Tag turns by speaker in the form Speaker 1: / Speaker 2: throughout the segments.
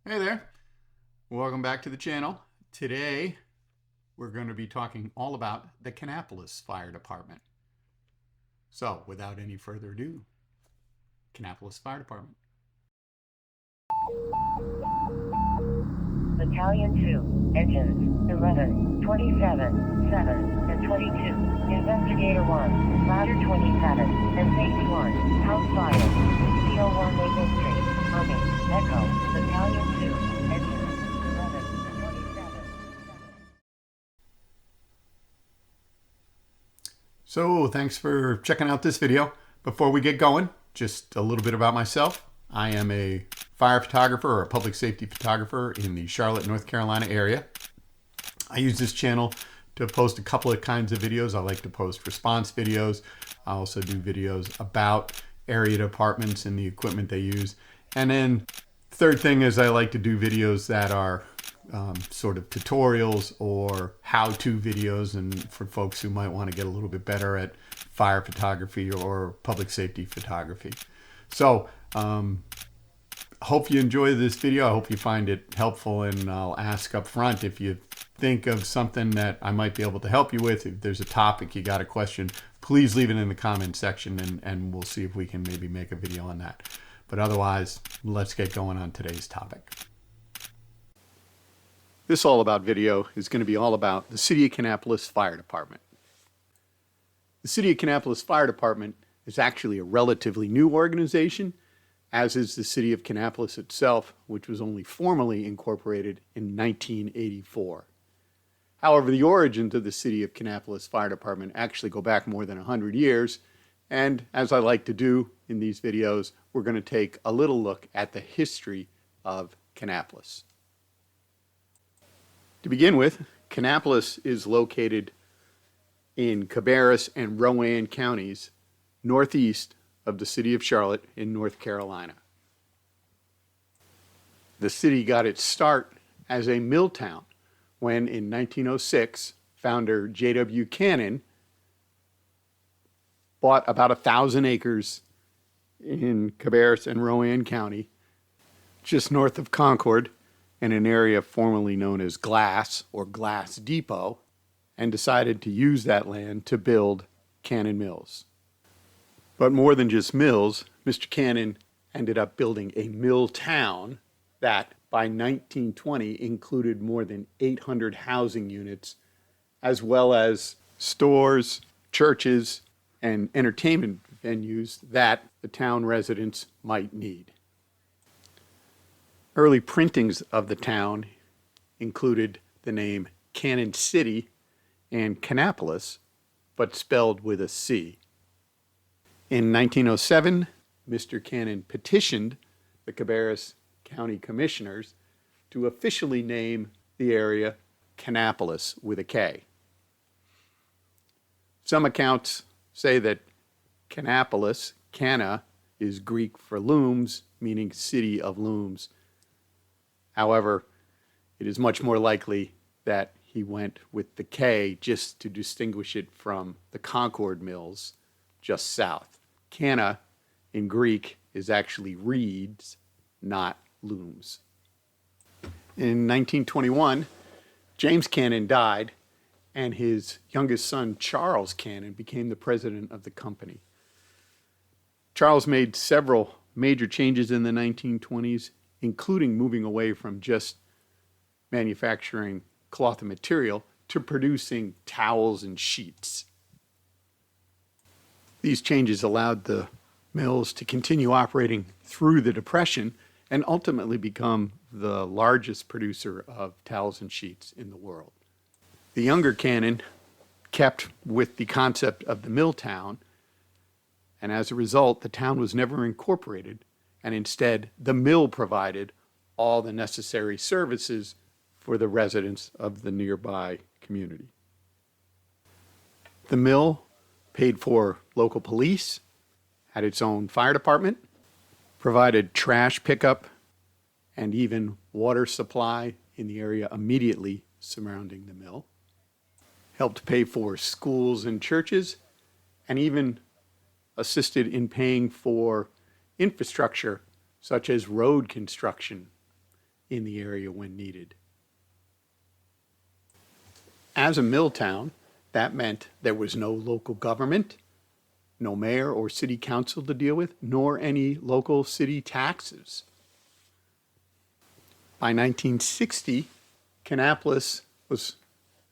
Speaker 1: Hey there, welcome back to the channel. Today we're going to be talking all about the Kannapolis Fire Department. So without any further ado, Kannapolis Fire Department.
Speaker 2: Battalion 2, Engines, 11, 27, 7, and 22. Investigator 1, Ladder 27, and Safety 1, House Fire. CO1 Maple Street, Army, Echo, Battalion 2, Engines, 11, 27.
Speaker 1: So thanks for checking out this video. Before we get going, just a little bit about myself. I am a fire photographer or a public safety photographer in the Charlotte, North Carolina area. I use this channel to post a couple of kinds of videos. I like to post response videos. I also do videos about area departments and the equipment they use. And then third thing is I like to do videos that are sort of tutorials or how-to videos, and for folks who might want to get a little bit better at fire photography or public safety photography. So hope you enjoy this video. I hope you find it helpful, and I'll ask up front if you think of something that I might be able to help you with. If there's a topic, you got a question, please leave it in the comment section, and we'll see if we can maybe make a video on that. But otherwise, let's get going on today's topic. This All About video is going to be all about the City of Kannapolis Fire Department. The City of Kannapolis Fire Department is actually a relatively new organization, as is the City of Kannapolis itself, which was only formally incorporated in 1984. However, the origins of the City of Kannapolis Fire Department actually go back more than 100 years, and as I like to do in these videos, we're going to take a little look at the history of Kannapolis. To begin with, Kannapolis is located in Cabarrus and Rowan counties, northeast of the city of Charlotte in North Carolina. The city got its start as a mill town when, in 1906, founder J.W. Cannon bought about 1,000 acres in Cabarrus and Rowan County, just north of Concord, in an area formerly known as Glass or Glass Depot, and decided to use that land to build Cannon Mills. But more than just mills, Mr. Cannon ended up building a mill town that by 1920 included more than 800 housing units, as well as stores, churches, and entertainment venues that the town residents might need. Early printings of the town included the name Cannon City and Kannapolis, but spelled with a C. In 1907, Mr. Cannon petitioned the Cabarrus County Commissioners to officially name the area Kannapolis with a K. Some accounts say that Kannapolis, Kanna, is Greek for looms, meaning city of looms. However, it is much more likely that he went with the K just to distinguish it from the Concord Mills just south. Kanna in Greek is actually reeds, not looms. In 1921, James Cannon died, and his youngest son, Charles Cannon, became the president of the company. Charles made several major changes in the 1920s, including moving away from just manufacturing cloth and material to producing towels and sheets. These changes allowed the mills to continue operating through the Depression and ultimately become the largest producer of towels and sheets in the world. The younger Cannon kept with the concept of the mill town, and as a result, the town was never incorporated, and instead the mill provided all the necessary services for the residents of the nearby community. The mill paid for local police, had its own fire department, provided trash pickup, and even water supply in the area immediately surrounding the mill, helped pay for schools and churches, and even assisted in paying for infrastructure such as road construction in the area when needed. As a mill town, that meant there was no local government, no mayor or city council to deal with, nor any local city taxes. By 1960, Kannapolis was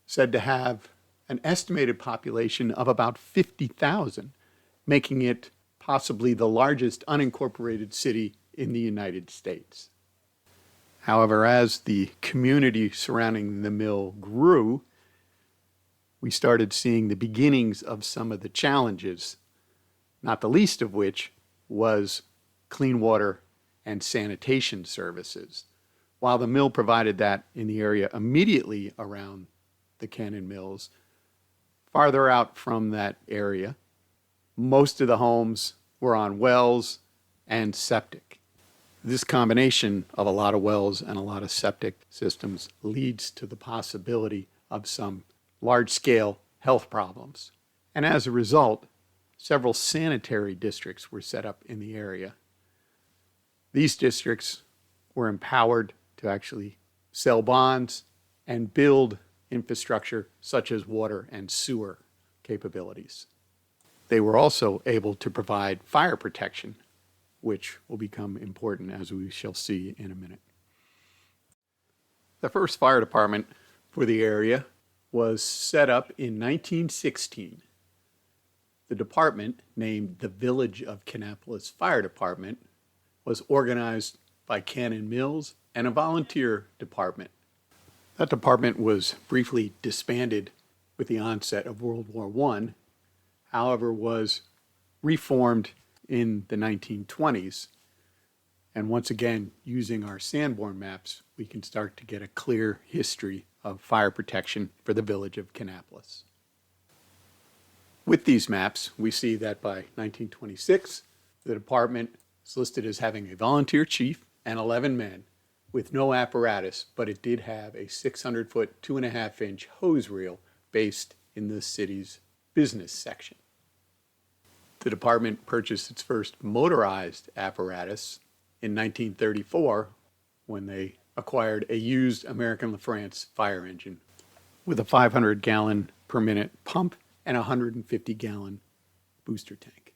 Speaker 1: said to have an estimated population of about 50,000, making it possibly the largest unincorporated city in the United States. However, as the community surrounding the mill grew, we started seeing the beginnings of some of the challenges, not the least of which was clean water and sanitation services. While the mill provided that in the area immediately around the cannon mills, farther out from that area, most of the homes were on wells and septic. This combination of a lot of wells and a lot of septic systems leads to the possibility of some large-scale health problems. And as a result, several sanitary districts were set up in the area. These districts were empowered to actually sell bonds and build infrastructure such as water and sewer capabilities. They were also able to provide fire protection, which will become important as we shall see in a minute. The first fire department for the area was set up in 1916. The department, named the Village of Kannapolis Fire Department, was organized by Cannon Mills and a volunteer department. That department was briefly disbanded with the onset of World War I, however, was reformed in the 1920s. And once again, using our Sanborn maps, we can start to get a clear history of fire protection for the village of Kannapolis. With these maps, we see that by 1926, the department is listed as having a volunteer chief and 11 men with no apparatus, but it did have a 600-foot, 2.5-inch hose reel based in the city's business section. The department purchased its first motorized apparatus in 1934 when they acquired a used American LaFrance fire engine with a 500-gallon per minute pump and a 150-gallon booster tank.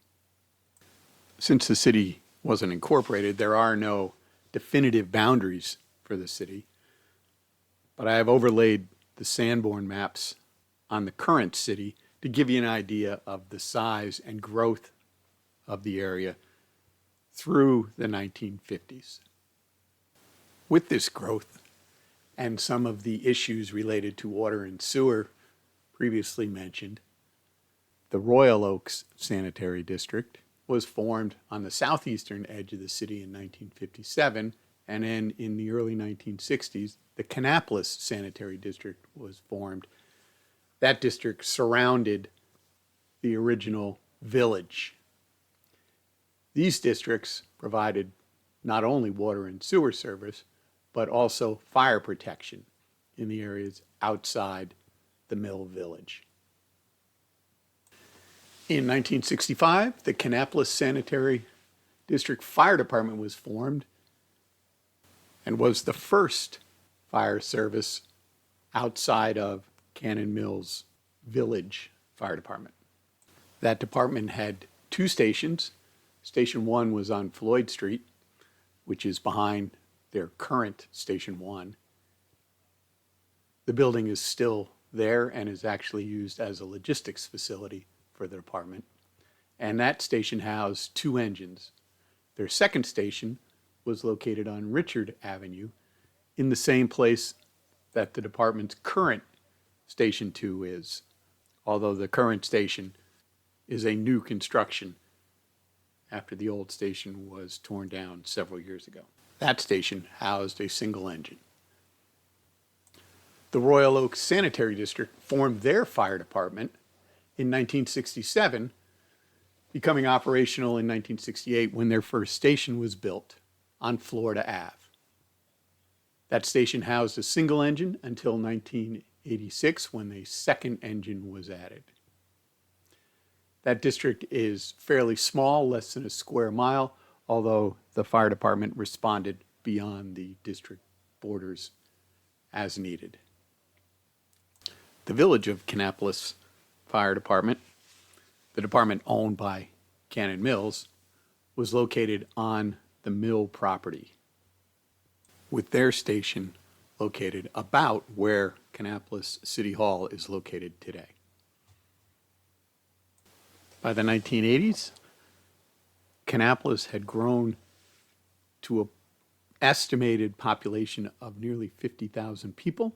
Speaker 1: Since the city wasn't incorporated, there are no definitive boundaries for the city, but I have overlaid the Sanborn maps on the current city to give you an idea of the size and growth of the area through the 1950s. With this growth and some of the issues related to water and sewer previously mentioned, the Royal Oaks Sanitary District was formed on the southeastern edge of the city in 1957, and then in the early 1960s, the Kannapolis Sanitary District was formed. That district surrounded the original village. These districts provided not only water and sewer service, but also fire protection in the areas outside the mill village. In 1965, the Kannapolis Sanitary District Fire Department was formed and was the first fire service outside of Cannon Mills Village Fire Department. That department had two stations. Station 1 was on Floyd Street, which is behind their current Station 1. The building is still there and is actually used as a logistics facility for the department. And that station housed two engines. Their second station was located on Richard Avenue in the same place that the department's current Station 2 is, although the current station is a new construction after the old station was torn down several years ago. That station housed a single engine. The Royal Oaks Sanitary District formed their fire department in 1967, becoming operational in 1968 when their first station was built on Florida Ave. That station housed a single engine until 1986 when the second engine was added. That district is fairly small, less than a square mile, although the fire department responded beyond the district borders as needed. The Village of Kannapolis Fire Department, the department owned by Cannon Mills, was located on the mill property, with their station located about where Kannapolis City Hall is located today. By the 1980s, Kannapolis had grown to an estimated population of nearly 50,000 people,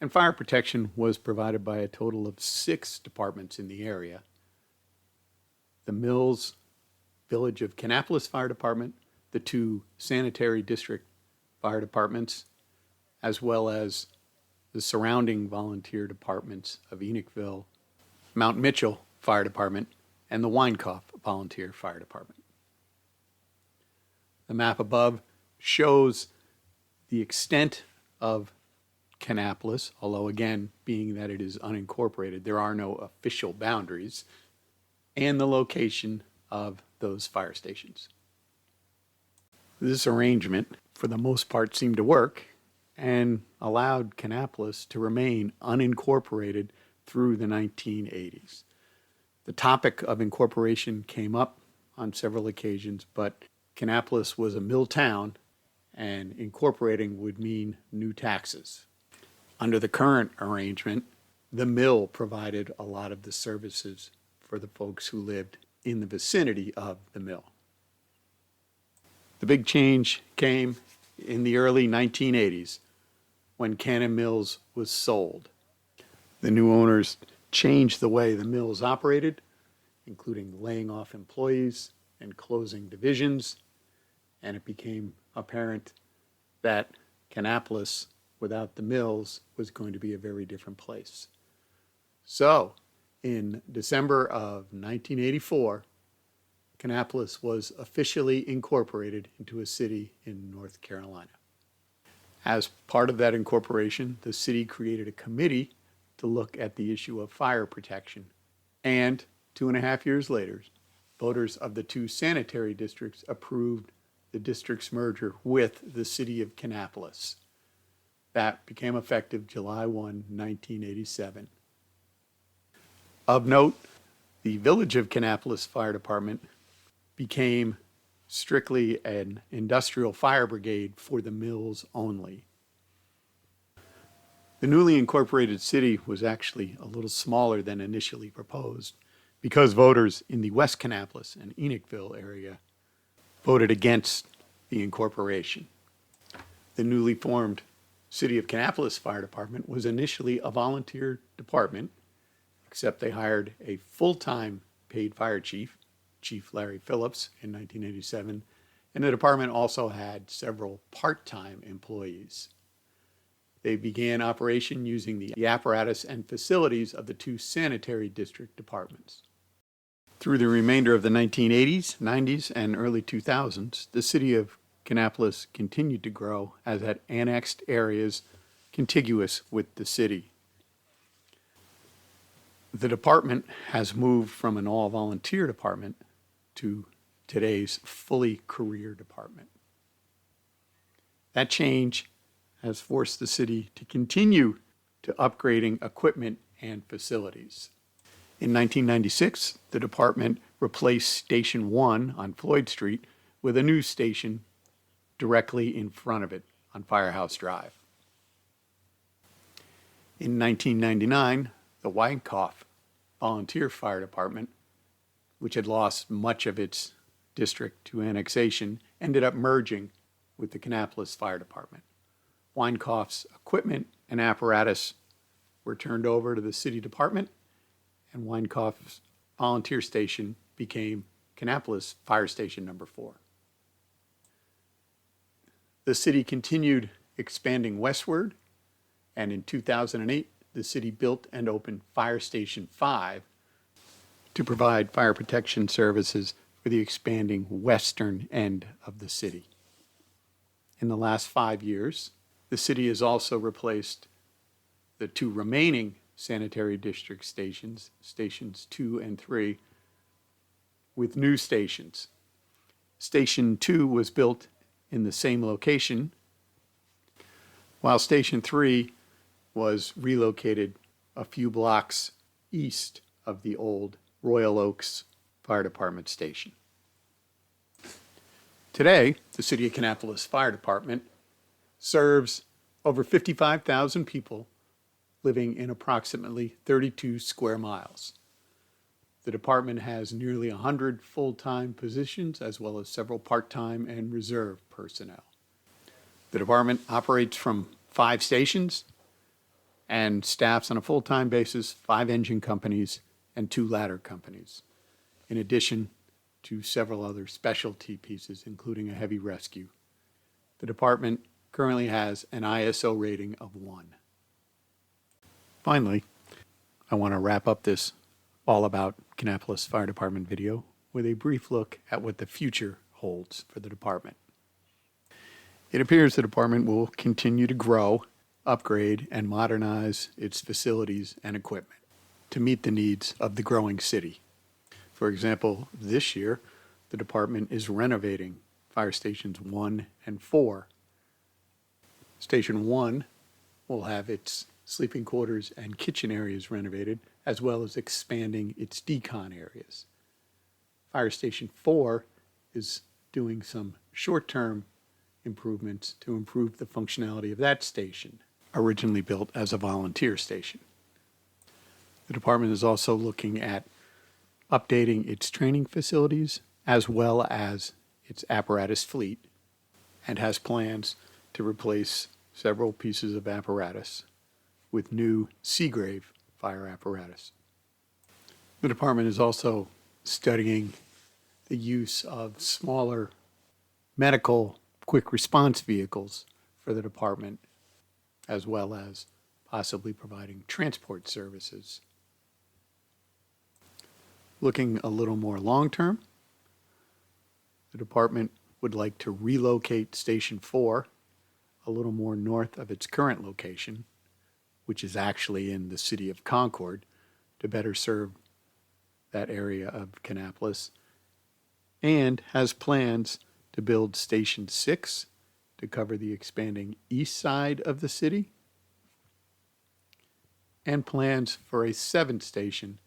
Speaker 1: and fire protection was provided by a total of 6 departments in the area: the Mills Village of Kannapolis Fire Department, the 2 sanitary district fire departments, as well as the surrounding volunteer departments of Enochville, Mount Mitchell Fire Department, and the Winecoff Volunteer Fire Department. The map above shows the extent of Kannapolis, although again, being that it is unincorporated, there are no official boundaries, and the location of those fire stations. This arrangement, for the most part, seemed to work and allowed Kannapolis to remain unincorporated through the 1980s. The topic of incorporation came up on several occasions, but Kannapolis was a mill town, and incorporating would mean new taxes. Under the current arrangement, the mill provided a lot of the services for the folks who lived in the vicinity of the mill. The big change came in the early 1980s when Cannon Mills was sold. The new owners changed the way the mills operated, including laying off employees and closing divisions, and it became apparent that Kannapolis, without the mills, was going to be a very different place. So, in December of 1984, Kannapolis was officially incorporated into a city in North Carolina. As part of that incorporation, the city created a committee to look at the issue of fire protection, and 2.5 years later, voters of the 2 sanitary districts approved the district's merger with the City of Kannapolis. That became effective July 1, 1987. Of note, the Village of Kannapolis Fire Department became strictly an industrial fire brigade for the mills only. The newly incorporated city was actually a little smaller than initially proposed because voters in the West Kannapolis and Enochville area voted against the incorporation. The newly formed City of Kannapolis Fire Department was initially a volunteer department, except they hired a full-time paid fire chief, Chief Larry Phillips, in 1987, and the department also had several part-time employees. They began operation using the apparatus and facilities of the 2 sanitary district departments. Through the remainder of the 1980s, 90s, and early 2000s, the city of Kannapolis continued to grow as it annexed areas contiguous with the city. The department has moved from an all-volunteer department to today's fully career department. That change has forced the city to continue to upgrading equipment and facilities. In 1996, the department replaced Station 1 on Floyd Street with a new station directly in front of it on Firehouse Drive. In 1999, the Winecoff Volunteer Fire Department, which had lost much of its district to annexation, ended up merging with the Kannapolis Fire Department. Winecoff's equipment and apparatus were turned over to the city department, and Winecoff's volunteer station became Kannapolis Fire Station number 4. The city continued expanding westward, and in 2008, the city built and opened Fire Station 5 to provide fire protection services for the expanding western end of the city. In the last 5 years, the city has also replaced the 2 remaining sanitary district stations, Stations 2 and 3, with new stations. Station 2 was built in the same location, while Station 3 was relocated a few blocks east of the old Royal Oaks Fire Department station. Today, the City of Kannapolis Fire Department serves over 55,000 people living in approximately 32 square miles. The department has nearly 100 full-time positions as well as several part-time and reserve personnel. The department operates from 5 stations and staffs on a full-time basis 5 engine companies and 2 ladder companies, in addition to several other specialty pieces, including a heavy rescue. The department currently has an ISO rating of 1. Finally, I want to wrap up this All About Kannapolis Fire Department video with a brief look at what the future holds for the department. It appears the department will continue to grow, upgrade, and modernize its facilities and equipment to meet the needs of the growing city. For example, this year, the department is renovating fire stations 1 and 4. Station 1 will have its sleeping quarters and kitchen areas renovated, as well as expanding its decon areas. Fire Station 4 is doing some short-term improvements to improve the functionality of that station, originally built as a volunteer station. The department is also looking at updating its training facilities as well as its apparatus fleet, and has plans to replace several pieces of apparatus with new Seagrave fire apparatus. The department is also studying the use of smaller medical quick response vehicles for the department, as well as possibly providing transport services. Looking a little more long-term, the department would like to relocate Station 4 a little more north of its current location, which is actually in the city of Concord, to better serve that area of Kannapolis, and has plans to build Station 6 to cover the expanding east side of the city, and plans for a 7th station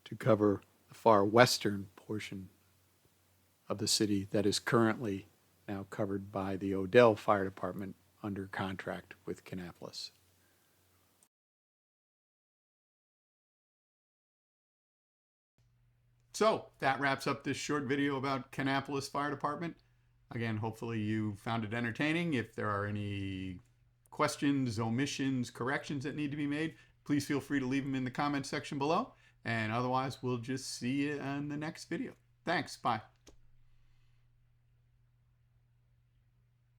Speaker 1: to cover the far western portion of the city that is currently now covered by the Odell Fire Department under contract with Kannapolis. So that wraps up this short video about Kannapolis Fire Department. Again, hopefully you found it entertaining. If there are any questions, omissions, corrections that need to be made, please feel free to leave them in the comment section below. And otherwise, we'll just see you in the next video. Thanks. Bye.